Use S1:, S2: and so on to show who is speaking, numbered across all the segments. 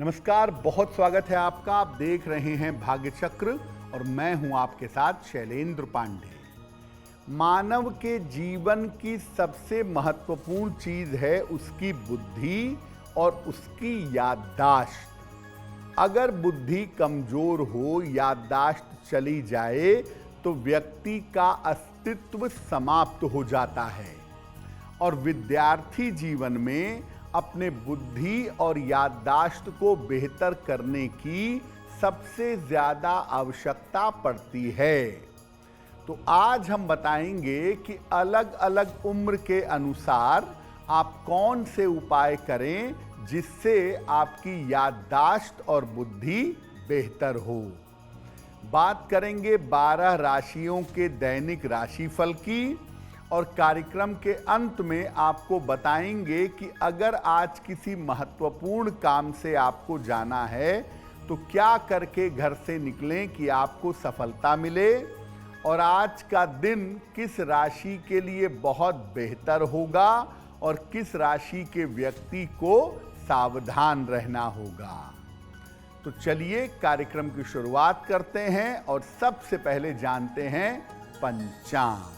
S1: नमस्कार, बहुत स्वागत है आपका। आप देख रहे हैं भाग्य चक्र और मैं हूं आपके साथ शैलेंद्र पांडे। मानव के जीवन की सबसे महत्वपूर्ण चीज है उसकी बुद्धि और उसकी याददाश्त। अगर बुद्धि कमजोर हो, याददाश्त चली जाए तो व्यक्ति का अस्तित्व समाप्त हो जाता है। और विद्यार्थी जीवन में अपने बुद्धि और याददाश्त को बेहतर करने की सबसे ज्यादा आवश्यकता पड़ती है। तो आज हम बताएंगे कि अलग अलग उम्र के अनुसार आप कौन से उपाय करें जिससे आपकी याददाश्त और बुद्धि बेहतर हो। बात करेंगे 12 राशियों के दैनिक राशिफल की और कार्यक्रम के अंत में आपको बताएंगे कि अगर आज किसी महत्वपूर्ण काम से आपको जाना है तो क्या करके घर से निकलें कि आपको सफलता मिले, और आज का दिन किस राशि के लिए बहुत बेहतर होगा और किस राशि के व्यक्ति को सावधान रहना होगा। तो चलिए कार्यक्रम की शुरुआत करते हैं और सबसे पहले जानते हैं पंचांग।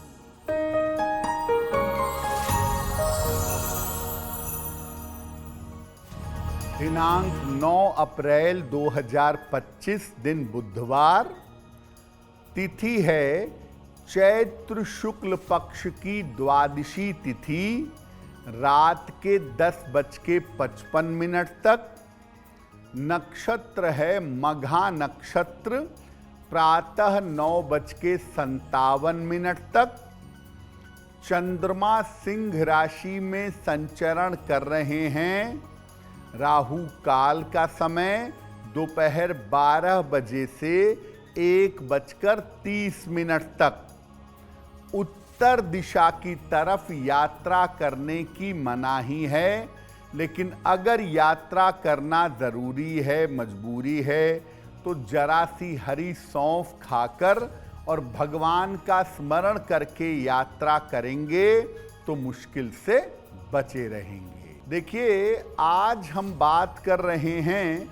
S1: दिनांक 9 अप्रैल 2025 दिन बुधवार। तिथि है चैत्र शुक्ल पक्ष की द्वादशी तिथि रात के 10:55 तक। नक्षत्र है मघा नक्षत्र प्रातः 9:57 तक। चंद्रमा सिंह राशि में संचरण कर रहे हैं। राहु काल का समय दोपहर 12 बजे से 1:30 तक। उत्तर दिशा की तरफ यात्रा करने की मनाही है, लेकिन अगर यात्रा करना जरूरी है, मजबूरी है, तो जरा सी हरी सौंफ खाकर और भगवान का स्मरण करके यात्रा करेंगे तो मुश्किल से बचे रहेंगे। देखिए, आज हम बात कर रहे हैं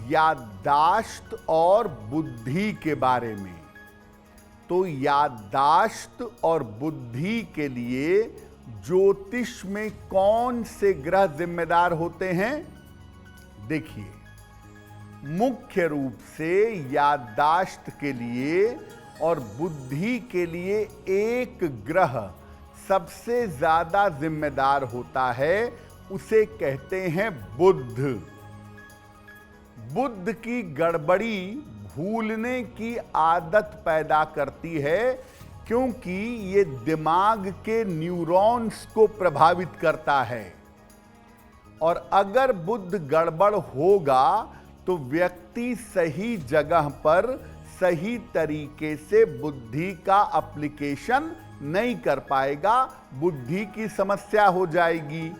S1: याददाश्त और बुद्धि के बारे में। तो याददाश्त और बुद्धि के लिए ज्योतिष में कौन से ग्रह जिम्मेदार होते हैं? देखिए, मुख्य रूप से याददाश्त के लिए और बुद्धि के लिए एक ग्रह सबसे ज्यादा जिम्मेदार होता है, उसे कहते हैं बुध। बुध की गड़बड़ी भूलने की आदत पैदा करती है, क्योंकि ये दिमाग के न्यूरॉन्स को प्रभावित करता है। और अगर बुध गड़बड़ होगा तो व्यक्ति सही जगह पर सही तरीके से बुद्धि का एप्लीकेशन नहीं कर पाएगा, बुद्धि की समस्या हो जाएगी।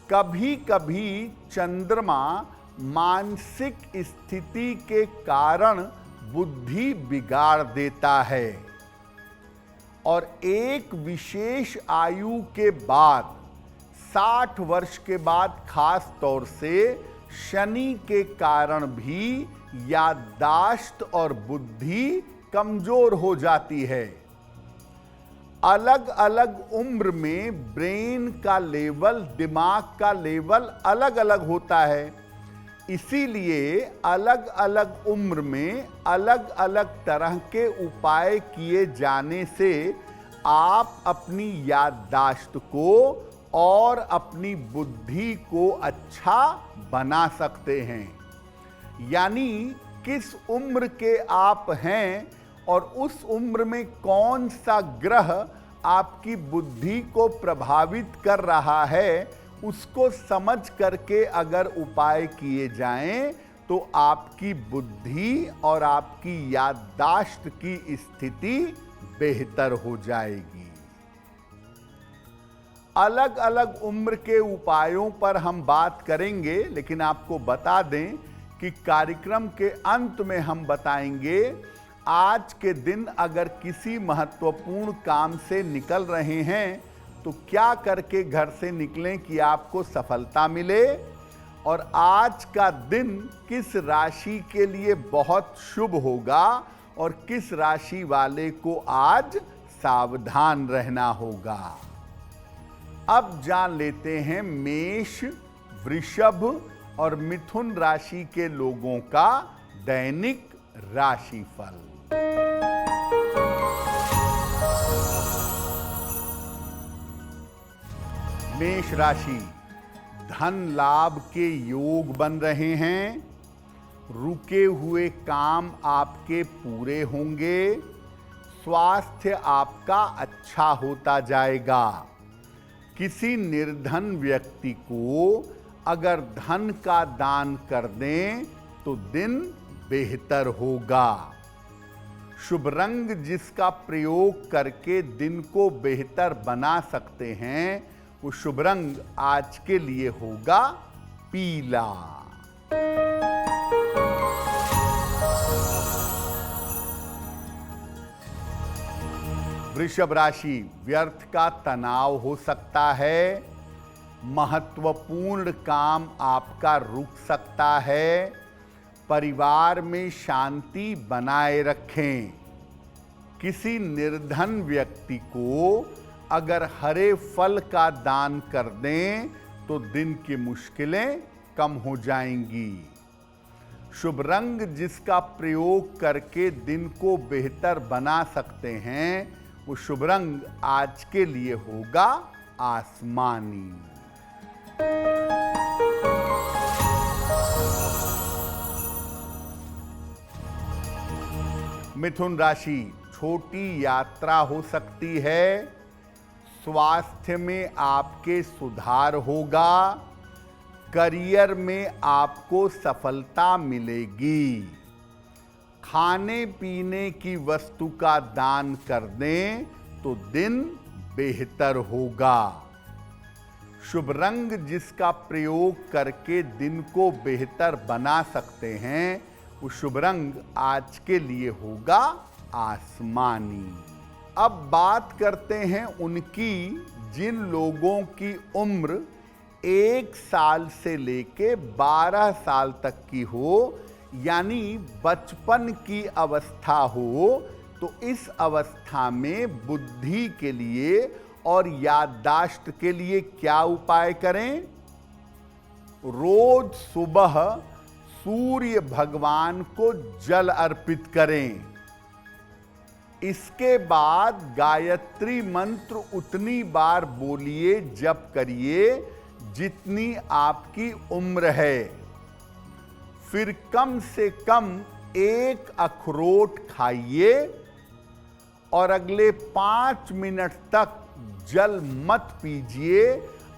S1: कभी कभी चंद्रमा मानसिक स्थिति के कारण बुद्धि बिगाड़ देता है, और एक विशेष आयु के बाद 60 वर्ष के बाद खास तौर से शनि के कारण भी याददाश्त और बुद्धि कमजोर हो जाती है। अलग अलग उम्र में ब्रेन का लेवल, दिमाग का लेवल अलग अलग होता है। इसीलिए अलग अलग उम्र में अलग अलग तरह के उपाय किए जाने से आप अपनी याददाश्त को और अपनी बुद्धि को अच्छा बना सकते हैं। यानी किस उम्र के आप हैं और उस उम्र में कौन सा ग्रह आपकी बुद्धि को प्रभावित कर रहा है, उसको समझ करके अगर उपाय किए जाएं तो आपकी बुद्धि और आपकी याददाश्त की स्थिति बेहतर हो जाएगी। अलग अलग उम्र के उपायों पर हम बात करेंगे, लेकिन आपको बता दें कि कार्यक्रम के अंत में हम बताएंगे आज के दिन अगर किसी महत्वपूर्ण काम से निकल रहे हैं तो क्या करके घर से निकलें कि आपको सफलता मिले, और आज का दिन किस राशि के लिए बहुत शुभ होगा और किस राशि वाले को आज सावधान रहना होगा। अब जान लेते हैं मेष, वृषभ और मिथुन राशि के लोगों का दैनिक राशिफल। मेष राशि, धन लाभ के योग बन रहे हैं। रुके हुए काम आपके पूरे होंगे। स्वास्थ्य आपका अच्छा होता जाएगा। किसी निर्धन व्यक्ति को अगर धन का दान कर दें तो दिन बेहतर होगा। शुभ रंग जिसका प्रयोग करके दिन को बेहतर बना सकते हैं, वो शुभ रंग आज के लिए होगा पीला। वृषभ राशि, व्यर्थ का तनाव हो सकता है। महत्वपूर्ण काम आपका रुक सकता है। परिवार में शांति बनाए रखें। किसी निर्धन व्यक्ति को अगर हरे फल का दान कर दें तो दिन की मुश्किलें कम हो जाएंगी। शुभ रंग जिसका प्रयोग करके दिन को बेहतर बना सकते हैं, वो शुभ रंग आज के लिए होगा आसमानी। मिथुन राशि, छोटी यात्रा हो सकती है। स्वास्थ्य में आपके सुधार होगा। करियर में आपको सफलता मिलेगी। खाने पीने की वस्तु का दान कर दें तो दिन बेहतर होगा। शुभ रंग जिसका प्रयोग करके दिन को बेहतर बना सकते हैं, वो शुभ रंग आज के लिए होगा आसमानी। अब बात करते हैं उनकी जिन लोगों की उम्र 1 साल से लेके 12 साल तक की हो, यानी बचपन की अवस्था हो। तो इस अवस्था में बुद्धि के लिए और याददाश्त के लिए क्या उपाय करें? रोज सुबह सूर्य भगवान को जल अर्पित करें। इसके बाद गायत्री मंत्र उतनी बार बोलिए, जप करिए जितनी आपकी उम्र है। फिर कम से कम 1 अखरोट खाइए और अगले 5 मिनट तक जल मत पीजिए।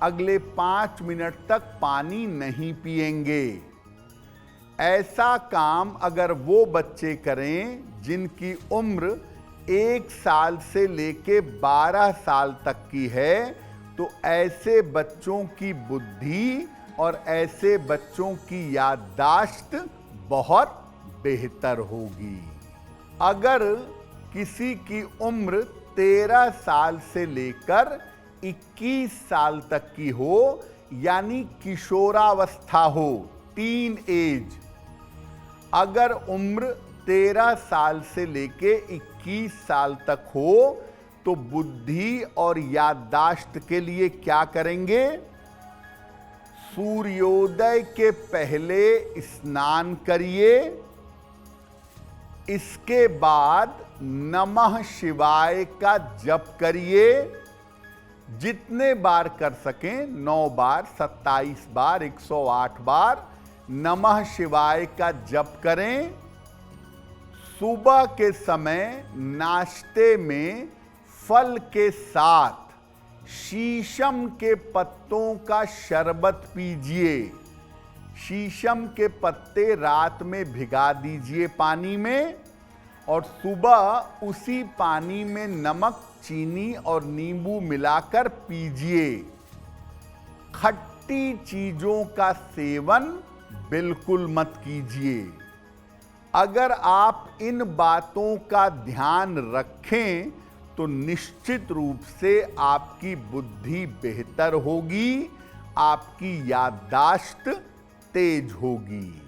S1: अगले 5 मिनट तक पानी नहीं पिएंगे। ऐसा काम अगर वो बच्चे करें जिनकी उम्र 1 साल से लेके 12 साल तक की है, तो ऐसे बच्चों की बुद्धि और ऐसे बच्चों की याददाश्त बहुत बेहतर होगी। अगर किसी की उम्र 13 साल से लेकर 21 साल तक की हो, यानी किशोरावस्था हो, टीन एज, अगर उम्र 13 साल से लेके 21 साल तक हो, तो बुद्धि और याददाश्त के लिए क्या करेंगे? सूर्योदय के पहले स्नान करिए। इसके बाद नमः शिवाय का जप करिए। जितने बार कर सकें, 9 बार, 27 बार, 108 बार नमः शिवाय का जप करें। सुबह के समय नाश्ते में फल के साथ शीशम के पत्तों का शरबत पीजिए। शीशम के पत्ते रात में भिगा दीजिए पानी में, और सुबह उसी पानी में नमक, चीनी और नींबू मिलाकर पीजिए। खट्टी चीजों का सेवन बिल्कुल मत कीजिए। अगर आप इन बातों का ध्यान रखें तो निश्चित रूप से आपकी बुद्धि बेहतर होगी, आपकी याददाश्त तेज होगी।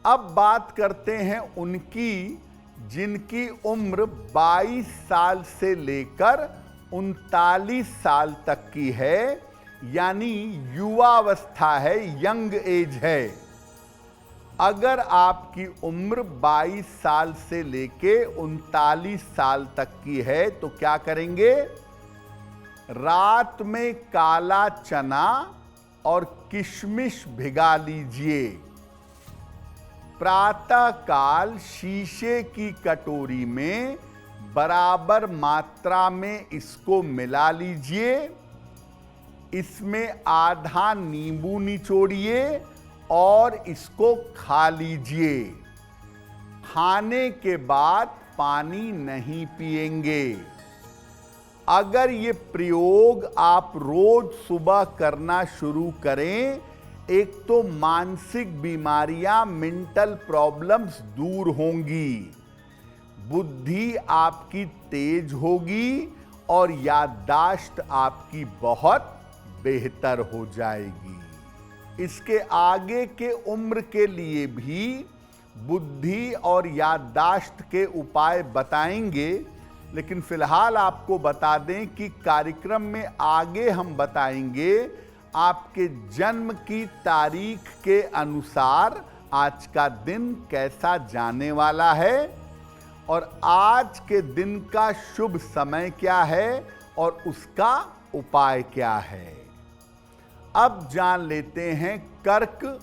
S1: अब बात करते हैं उनकी जिनकी उम्र 22 साल से लेकर 39 साल तक की है, यानी युवावस्था है, यंग एज है। अगर आपकी उम्र 22 साल से लेके 39 साल तक की है तो क्या करेंगे? रात में काला चना और किशमिश भिगा लीजिए। प्रातः काल शीशे की कटोरी में बराबर मात्रा में इसको मिला लीजिए। इसमें आधा नींबू निचोड़िए और इसको खा लीजिए। खाने के बाद पानी नहीं पिएंगे। अगर ये प्रयोग आप रोज सुबह करना शुरू करें, एक तो मानसिक बीमारियां, मेंटल प्रॉब्लम्स दूर होंगी, बुद्धि आपकी तेज होगी और याददाश्त आपकी बहुत बेहतर हो जाएगी। इसके आगे के उम्र के लिए भी बुद्धि और याददाश्त के उपाय बताएंगे, लेकिन फिलहाल आपको बता दें कि कार्यक्रम में आगे हम बताएंगे आपके जन्म की तारीख के अनुसार आज का दिन कैसा जाने वाला है और आज के दिन का शुभ समय क्या है और उसका उपाय क्या है। अब जान लेते हैं कर्क,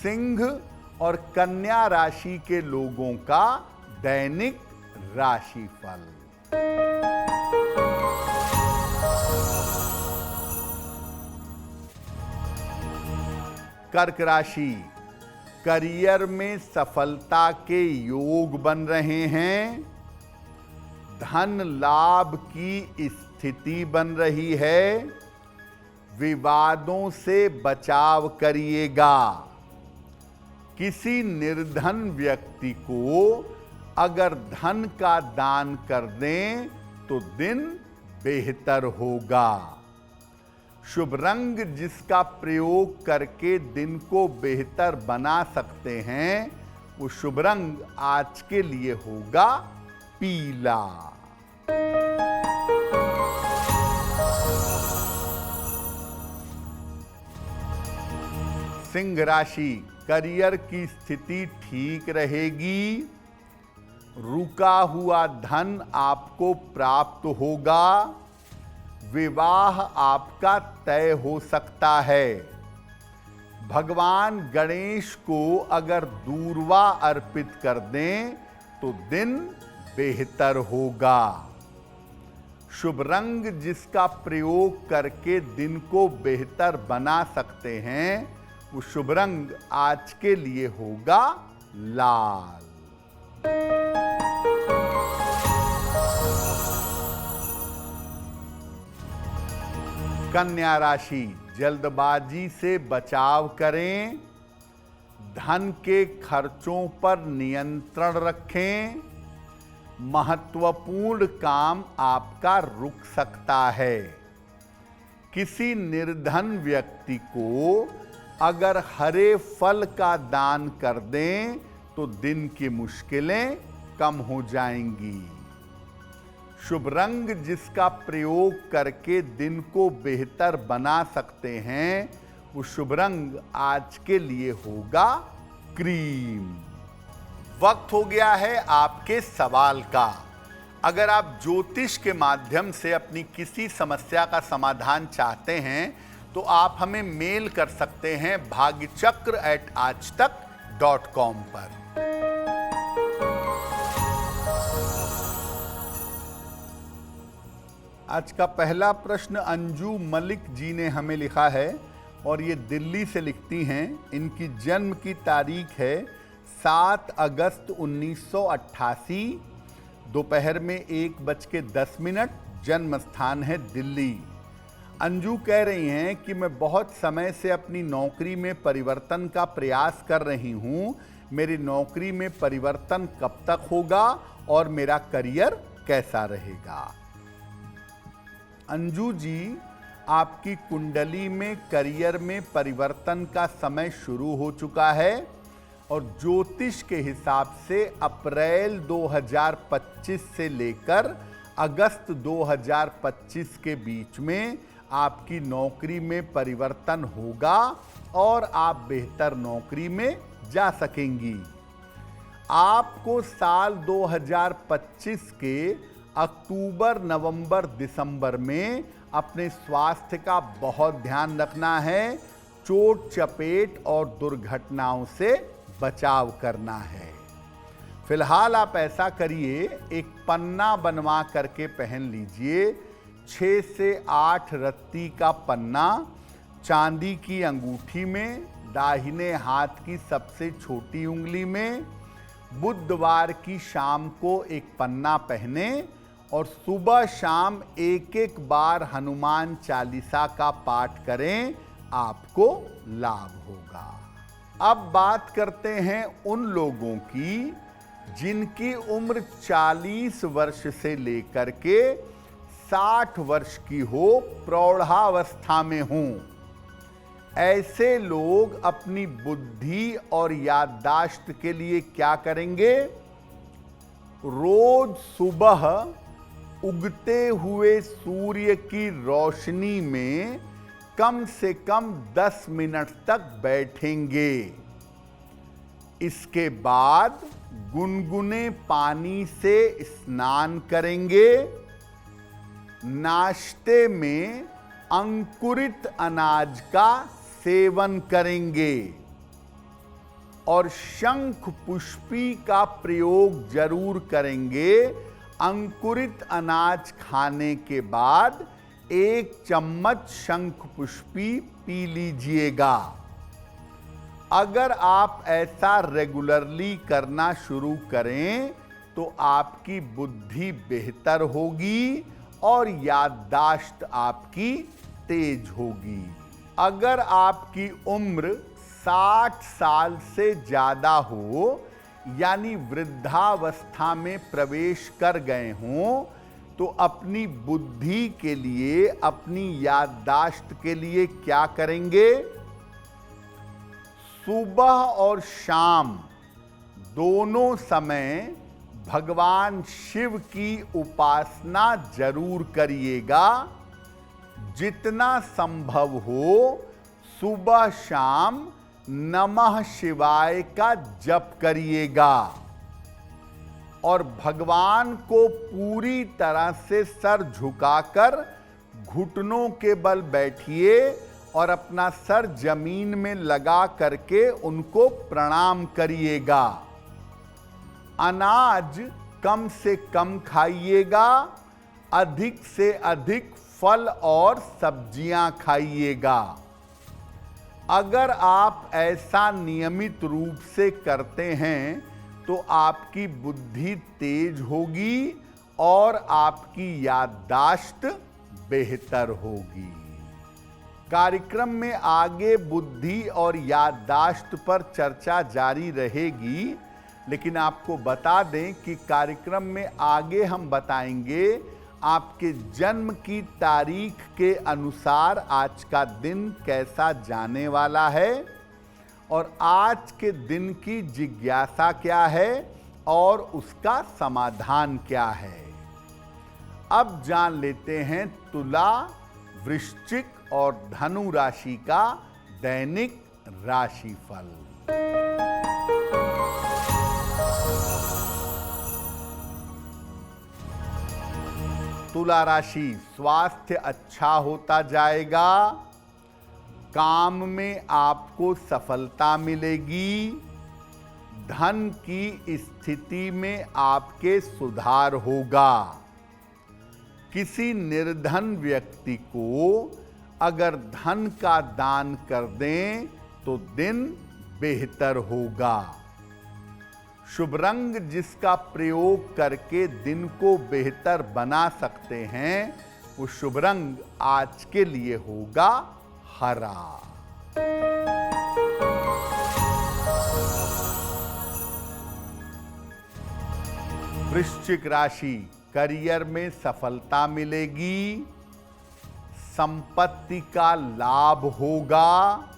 S1: सिंह और कन्या राशि के लोगों का दैनिक राशिफल। कर्क राशि, करियर में सफलता के योग बन रहे हैं। धन लाभ की स्थिति बन रही है। विवादों से बचाव करिएगा। किसी निर्धन व्यक्ति को अगर धन का दान कर दें तो दिन बेहतर होगा। शुभ रंग जिसका प्रयोग करके दिन को बेहतर बना सकते हैं, वो शुभ रंग आज के लिए होगा पीला। सिंह राशि, करियर की स्थिति ठीक रहेगी। रुका हुआ धन आपको प्राप्त होगा। विवाह आपका तय हो सकता है। भगवान गणेश को अगर दूर्वा अर्पित कर दें तो दिन बेहतर होगा। शुभ रंग जिसका प्रयोग करके दिन को बेहतर बना सकते हैं, वो शुभ रंग आज के लिए होगा लाल। कन्या राशि, जल्दबाजी से बचाव करें। धन के खर्चों पर नियंत्रण रखें। महत्वपूर्ण काम आपका रुक सकता है। किसी निर्धन व्यक्ति को अगर हरे फल का दान कर दें तो दिन की मुश्किलें कम हो जाएंगी। शुभ रंग जिसका प्रयोग करके दिन को बेहतर बना सकते हैं, वो शुभ रंग आज के लिए होगा क्रीम। वक्त हो गया है आपके सवाल का। अगर आप ज्योतिष के माध्यम से अपनी किसी समस्या का समाधान चाहते हैं तो आप हमें मेल कर सकते हैं bhagyachakra@aajtak.com पर। आज का पहला प्रश्न अंजू मलिक जी ने हमें लिखा है और ये दिल्ली से लिखती हैं। इनकी जन्म की तारीख है 7 अगस्त 1988, दोपहर में 1:10। जन्म स्थान है दिल्ली। अंजू कह रही हैं कि मैं बहुत समय से अपनी नौकरी में परिवर्तन का प्रयास कर रही हूँ। मेरी नौकरी में परिवर्तन कब तक होगा और मेरा करियर कैसा रहेगा? अंजू जी, आपकी कुंडली में करियर में परिवर्तन का समय शुरू हो चुका है और ज्योतिष के हिसाब से अप्रैल 2025 से लेकर अगस्त 2025 के बीच में आपकी नौकरी में परिवर्तन होगा और आप बेहतर नौकरी में जा सकेंगी। आपको साल 2025 के अक्टूबर, नवंबर, दिसंबर में अपने स्वास्थ्य का बहुत ध्यान रखना है। चोट चपेट और दुर्घटनाओं से बचाव करना है। फिलहाल आप ऐसा करिए, एक पन्ना बनवा करके पहन लीजिए। 6 से 8 रत्ती का पन्ना चांदी की अंगूठी में, दाहिने हाथ की सबसे छोटी उंगली में। बुधवार की शाम को एक पन्ना पहने और सुबह शाम एक एक बार हनुमान चालीसा का पाठ करें, आपको लाभ होगा। अब बात करते हैं उन लोगों की जिनकी उम्र 40 वर्ष से लेकर के 60 वर्ष की हो, प्रौढ़ावस्था में हों। ऐसे लोग अपनी बुद्धि और याददाश्त के लिए क्या करेंगे? रोज सुबह उगते हुए सूर्य की रोशनी में कम से कम 10 मिनट तक बैठेंगे। इसके बाद गुनगुने पानी से स्नान करेंगे। नाश्ते में अंकुरित अनाज का सेवन करेंगे और शंख पुष्पी का प्रयोग जरूर करेंगे। अंकुरित अनाज खाने के बाद 1 चम्मच शंख पुष्पी पी लीजिएगा। अगर आप ऐसा रेगुलरली करना शुरू करें तो आपकी बुद्धि बेहतर होगी और याददाश्त आपकी तेज होगी। अगर आपकी उम्र 60 साल से ज्यादा हो, यानी वृद्धावस्था में प्रवेश कर गए हों, तो अपनी बुद्धि के लिए, अपनी याददाश्त के लिए क्या करेंगे? सुबह और शाम दोनों समय भगवान शिव की उपासना जरूर करिएगा। जितना संभव हो सुबह शाम नमः शिवाय का जप करिएगा और भगवान को पूरी तरह से सर झुकाकर घुटनों के बल बैठिए और अपना सर जमीन में लगा करके उनको प्रणाम करिएगा। अनाज कम से कम खाइएगा, अधिक से अधिक फल और सब्जियां खाइएगा। अगर आप ऐसा नियमित रूप से करते हैं तो आपकी बुद्धि तेज होगी और आपकी याददाश्त बेहतर होगी। कार्यक्रम में आगे बुद्धि और याददाश्त पर चर्चा जारी रहेगी, लेकिन आपको बता दें कि कार्यक्रम में आगे हम बताएंगे आपके जन्म की तारीख के अनुसार आज का दिन कैसा जाने वाला है और आज के दिन की जिज्ञासा क्या है और उसका समाधान क्या है। अब जान लेते हैं तुला, वृश्चिक और धनु राशि का दैनिक राशिफल। तुला राशि, स्वास्थ्य अच्छा होता जाएगा। काम में आपको सफलता मिलेगी। धन की स्थिति में आपके सुधार होगा। किसी निर्धन व्यक्ति को अगर धन का दान कर दें तो दिन बेहतर होगा। शुभ रंग जिसका प्रयोग करके दिन को बेहतर बना सकते हैं, वो शुभ रंग आज के लिए होगा हरा। वृश्चिक राशि, करियर में सफलता मिलेगी। संपत्ति का लाभ होगा,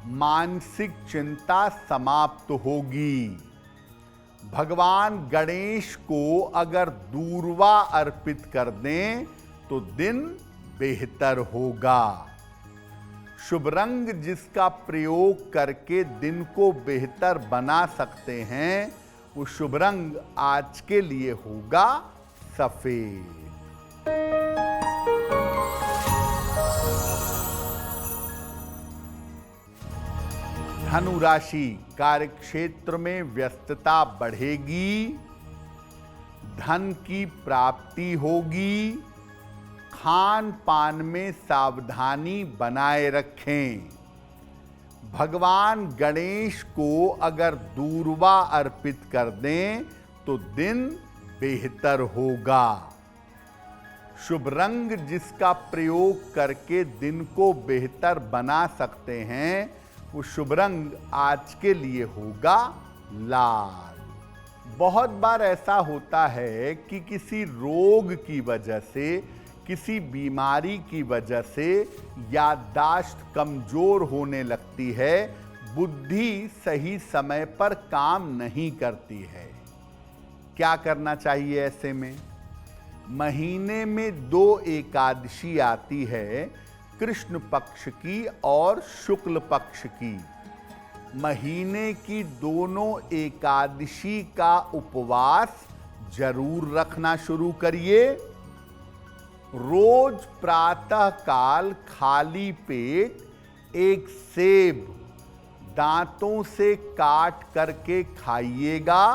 S1: मानसिक चिंता समाप्त होगी। भगवान गणेश को अगर दूर्वा अर्पित कर दें तो दिन बेहतर होगा। शुभ रंग जिसका प्रयोग करके दिन को बेहतर बना सकते हैं, वो शुभ रंग आज के लिए होगा सफेद। धनु राशि, कार्यक्षेत्र में व्यस्तता बढ़ेगी, धन की प्राप्ति होगी, खान पान में सावधानी बनाए रखें। भगवान गणेश को अगर दूर्वा अर्पित कर दें तो दिन बेहतर होगा। शुभ रंग जिसका प्रयोग करके दिन को बेहतर बना सकते हैं, वो शुभ रंग आज के लिए होगा लाल। बहुत बार ऐसा होता है कि किसी रोग की वजह से, किसी बीमारी की वजह से याददाश्त कमजोर होने लगती है, बुद्धि सही समय पर काम नहीं करती है। क्या करना चाहिए ऐसे में? महीने में 2 एकादशी आती है, कृष्ण पक्ष की और शुक्ल पक्ष की। महीने की दोनों एकादशी का उपवास जरूर रखना शुरू करिए। रोज प्रातः काल खाली पेट एक सेब दांतों से काट करके खाइएगा।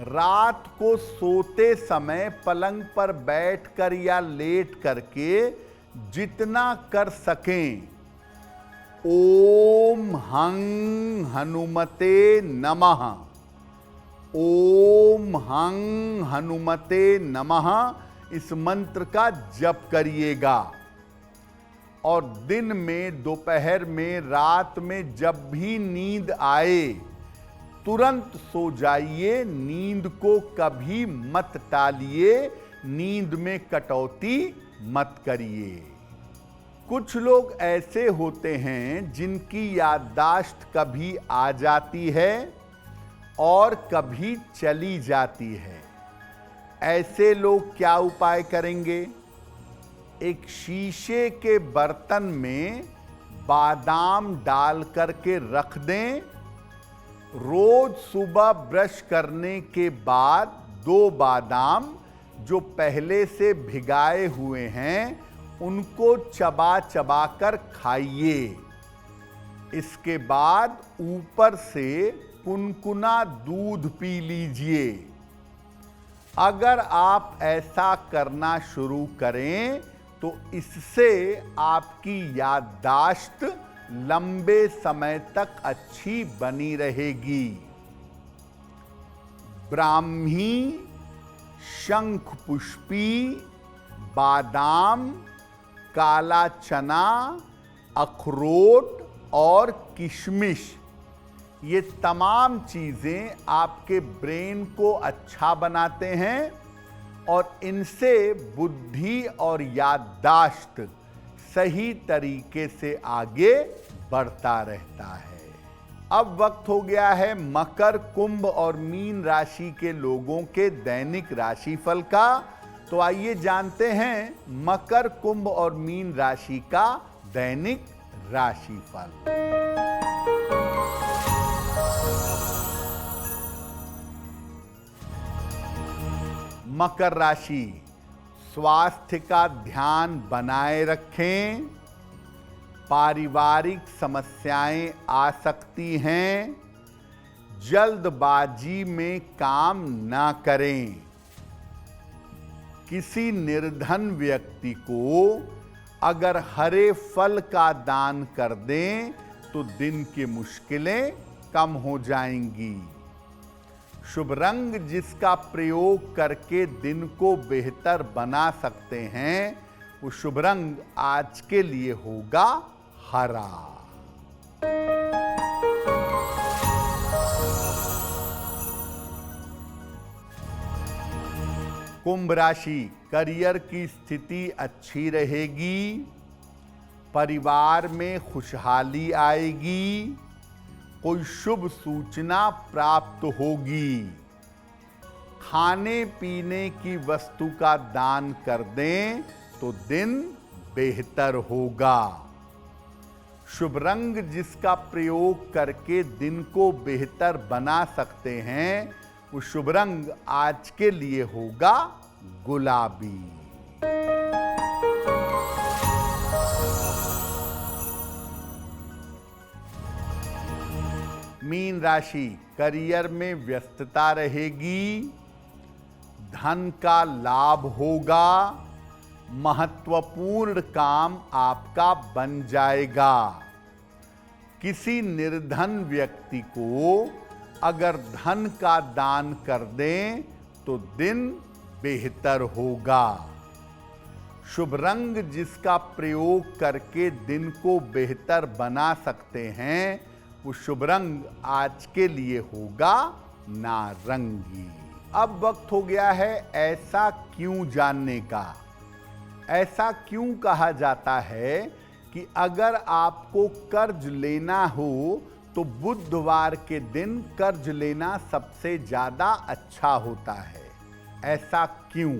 S1: रात को सोते समय पलंग पर बैठकर या लेट करके जितना कर सकें ओम हं हनुमते नमः, ओम हं हनुमते नमः इस मंत्र का जप करिएगा। और दिन में, दोपहर में, रात में जब भी नींद आए तुरंत सो जाइए। नींद को कभी मत टालिए, नींद में कटौती मत करिए। कुछ लोग ऐसे होते हैं जिनकी याददाश्त कभी आ जाती है और कभी चली जाती है। ऐसे लोग क्या उपाय करेंगे? एक शीशे के बर्तन में बादाम डाल करके रख दें। रोज सुबह ब्रश करने के बाद 2 बादाम जो पहले से भिगाए हुए हैं उनको चबा चबा कर खाइए। इसके बाद ऊपर से कुनकुना दूध पी लीजिए। अगर आप ऐसा करना शुरू करें तो इससे आपकी याददाश्त लंबे समय तक अच्छी बनी रहेगी। ब्राह्मी, शंख पुष्पी, बादाम, काला चना, अखरोट और किशमिश, ये तमाम चीज़ें आपके ब्रेन को अच्छा बनाते हैं और इनसे बुद्धि और याददाश्त सही तरीके से आगे बढ़ता रहता है। अब वक्त हो गया है मकर, कुंभ और मीन राशि के लोगों के दैनिक राशिफल का। तो आइए जानते हैं मकर, कुंभ और मीन राशि का दैनिक राशिफल। मकर राशि, स्वास्थ्य का ध्यान बनाए रखें। पारिवारिक समस्याएं आ सकती हैं। जल्दबाजी में काम ना करें। किसी निर्धन व्यक्ति को अगर हरे फल का दान कर दें तो दिन की मुश्किलें कम हो जाएंगी। शुभ रंग जिसका प्रयोग करके दिन को बेहतर बना सकते हैं, वो शुभ रंग आज के लिए होगा हरा। कुंभ राशि, करियर की स्थिति अच्छी रहेगी, परिवार में खुशहाली आएगी, कोई शुभ सूचना प्राप्त होगी। खाने पीने की वस्तु का दान कर दें तो दिन बेहतर होगा। शुभ रंग जिसका प्रयोग करके दिन को बेहतर बना सकते हैं, वो शुभ रंग आज के लिए होगा गुलाबी। मीन राशि, करियर में व्यस्तता रहेगी, धन का लाभ होगा, महत्वपूर्ण काम आपका बन जाएगा। किसी निर्धन व्यक्ति को अगर धन का दान कर दें तो दिन बेहतर होगा। शुभ रंग जिसका प्रयोग करके दिन को बेहतर बना सकते हैं, वो शुभ रंग आज के लिए होगा नारंगी। अब वक्त हो गया है ऐसा क्यों जानने का। ऐसा क्यों कहा जाता है कि अगर आपको कर्ज लेना हो तो बुधवार के दिन कर्ज लेना सबसे ज्यादा अच्छा होता है। ऐसा क्यों?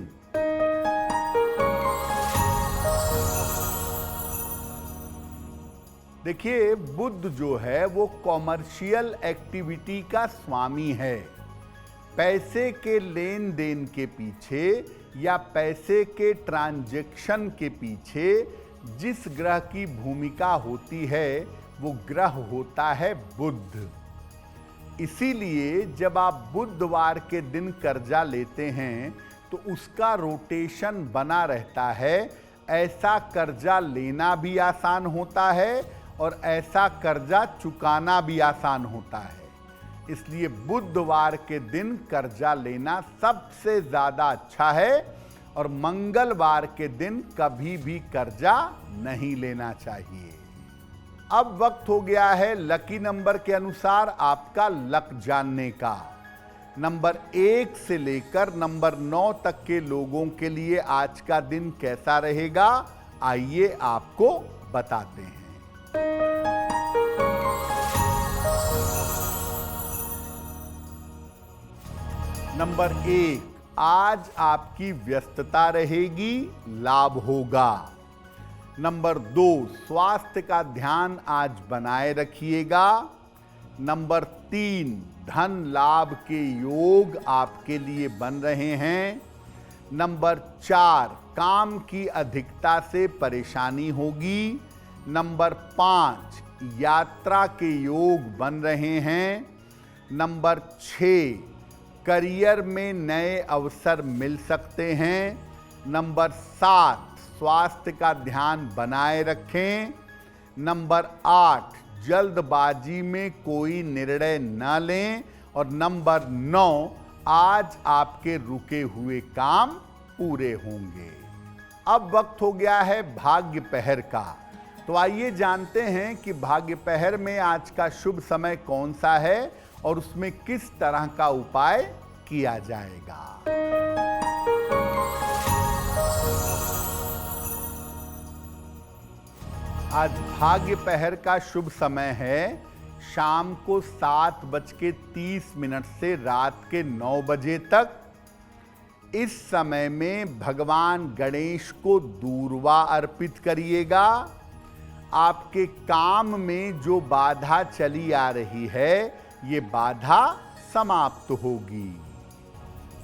S1: देखिए, बुध जो है वो कॉमर्शियल एक्टिविटी का स्वामी है। पैसे के लेन देन के पीछे या पैसे के ट्रांजैक्शन के पीछे जिस ग्रह की भूमिका होती है वो ग्रह होता है बुध। इसीलिए जब आप बुधवार के दिन कर्जा लेते हैं तो उसका रोटेशन बना रहता है। ऐसा कर्जा लेना भी आसान होता है और ऐसा कर्जा चुकाना भी आसान होता है। इसलिए बुधवार के दिन कर्जा लेना सबसे ज्यादा अच्छा है और मंगलवार के दिन कभी भी कर्जा नहीं लेना चाहिए। अब वक्त हो गया है लकी नंबर के अनुसार आपका लक जानने का। नंबर 1 से लेकर नंबर 9 तक के लोगों के लिए आज का दिन कैसा रहेगा, आइए आपको बताते हैं। नंबर 1, आज आपकी व्यस्तता रहेगी, लाभ होगा। नंबर 2, स्वास्थ्य का ध्यान आज बनाए रखिएगा। नंबर 3, धन लाभ के योग आपके लिए बन रहे हैं। नंबर 4, काम की अधिकता से परेशानी होगी। नंबर 5, यात्रा के योग बन रहे हैं। नंबर 6, करियर में नए अवसर मिल सकते हैं। नंबर 7, स्वास्थ्य का ध्यान बनाए रखें। नंबर 8, जल्दबाजी में कोई निर्णय न लें। और नंबर 9, आज आपके रुके हुए काम पूरे होंगे। अब वक्त हो गया है भाग्य पहर का। तो आइए जानते हैं कि भाग्य पहर में आज का शुभ समय कौन सा है और उसमें किस तरह का उपाय किया जाएगा। आज भाग्य पहर का शुभ समय है शाम को 7:30 से रात के 9 बजे तक। इस समय में भगवान गणेश को दूर्वा अर्पित करिएगा। आपके काम में जो बाधा चली आ रही है, ये बाधा समाप्त होगी।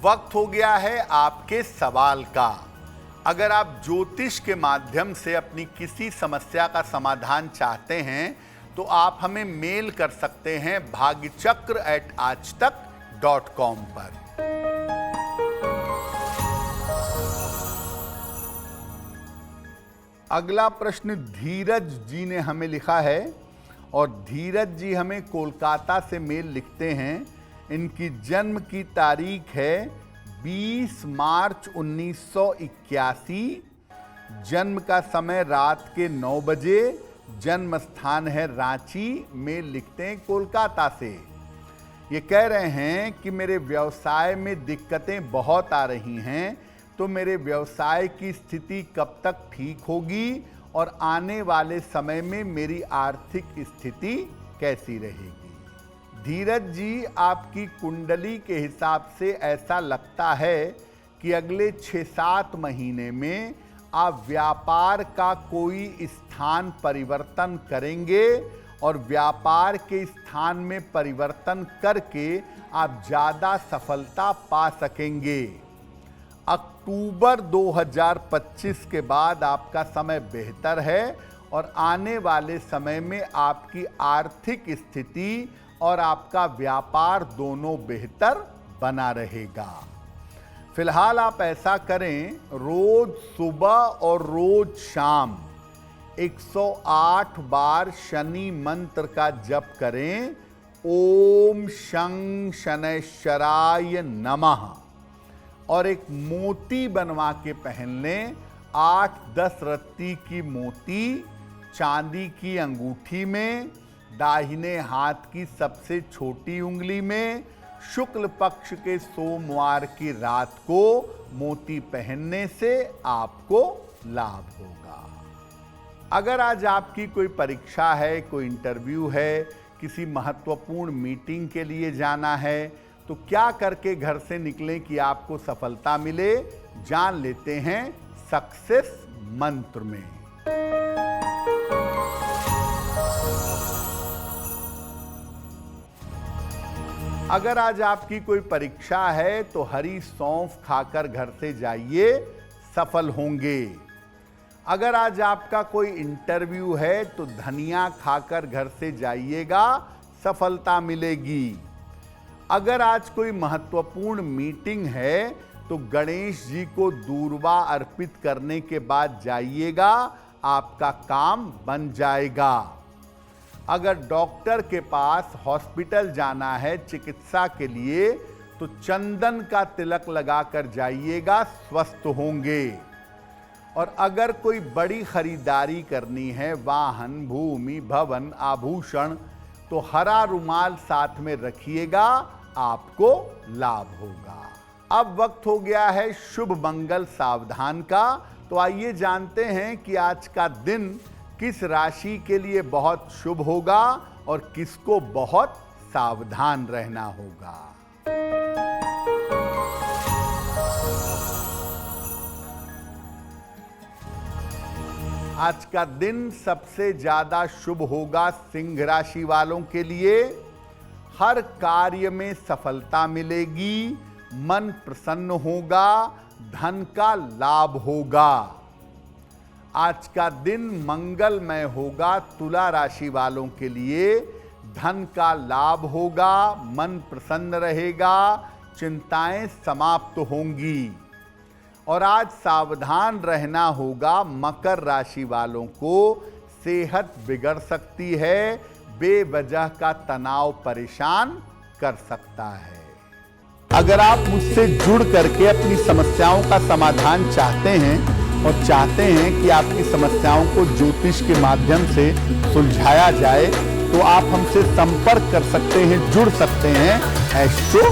S1: वक्त हो गया है आपके सवाल का। अगर आप ज्योतिष के माध्यम से अपनी किसी समस्या का समाधान चाहते हैं तो आप हमें मेल कर सकते हैं bhagyachakra@aajtak.com पर। अगला प्रश्न धीरज जी ने हमें लिखा है और धीरज जी हमें कोलकाता से मेल लिखते हैं। इनकी जन्म की तारीख है 20 मार्च 1981। जन्म का समय रात के 9 बजे। जन्म स्थान है रांची। मेल लिखते हैं कोलकाता से। ये कह रहे हैं कि मेरे व्यवसाय में दिक्कतें बहुत आ रही हैं, तो मेरे व्यवसाय की स्थिति कब तक ठीक होगी और आने वाले समय में मेरी आर्थिक स्थिति कैसी रहेगी। धीरज जी, आपकी कुंडली के हिसाब से ऐसा लगता है कि अगले 6-7 महीने में आप व्यापार का कोई स्थान परिवर्तन करेंगे और व्यापार के स्थान में परिवर्तन करके आप ज़्यादा सफलता पा सकेंगे। अक्टूबर 2025 के बाद आपका समय बेहतर है और आने वाले समय में आपकी आर्थिक स्थिति और आपका व्यापार दोनों बेहतर बना रहेगा। फिलहाल आप ऐसा करें, रोज सुबह और रोज शाम 108 बार शनि मंत्र का जप करें, ओम शं शनैश्चराय नमः, और एक मोती बनवा के पहन लें। 8-10 रत्ती की मोती चांदी की अंगूठी में, दाहिने हाथ की सबसे छोटी उंगली में, शुक्ल पक्ष के सोमवार की रात को मोती पहनने से आपको लाभ होगा। अगर आज आपकी कोई परीक्षा है, कोई इंटरव्यू है, किसी महत्वपूर्ण मीटिंग के लिए जाना है, तो क्या करके घर से निकलें कि आपको सफलता मिले, जान लेते हैं सक्सेस मंत्र में। अगर आज आपकी कोई परीक्षा है तो हरी सौंफ खाकर घर से जाइए, सफल होंगे। अगर आज आपका कोई इंटरव्यू है तो धनिया खाकर घर से जाइएगा, सफलता मिलेगी। अगर आज कोई महत्वपूर्ण मीटिंग है तो गणेश जी को दूर्वा अर्पित करने के बाद जाइएगा, आपका काम बन जाएगा। अगर डॉक्टर के पास हॉस्पिटल जाना है चिकित्सा के लिए तो चंदन का तिलक लगाकर जाइएगा, स्वस्थ होंगे। और अगर कोई बड़ी खरीदारी करनी है, वाहन, भूमि, भवन, आभूषण, तो हरा रुमाल साथ में रखिएगा, आपको लाभ होगा। अब वक्त हो गया है शुभ मंगल सावधान का। तो आइए जानते हैं कि आज का दिन किस राशि के लिए बहुत शुभ होगा और किसको बहुत सावधान रहना होगा। आज का दिन सबसे ज्यादा शुभ होगा सिंह राशि वालों के लिए। हर कार्य में सफलता मिलेगी, मन प्रसन्न होगा, धन का लाभ होगा। आज का दिन मंगलमय होगा तुला राशि वालों के लिए। धन का लाभ होगा, मन प्रसन्न रहेगा, चिंताएं समाप्त होंगी। और आज सावधान रहना होगा मकर राशि वालों को। सेहत बिगड़ सकती है, बेवजह का तनाव परेशान कर सकता है। अगर आप मुझसे जुड़ करके अपनी समस्याओं का समाधान चाहते हैं और चाहते हैं कि आपकी समस्याओं को ज्योतिष के माध्यम से सुलझाया जाए, तो आप हमसे संपर्क कर सकते हैं, जुड़ सकते हैं एस्ट्रो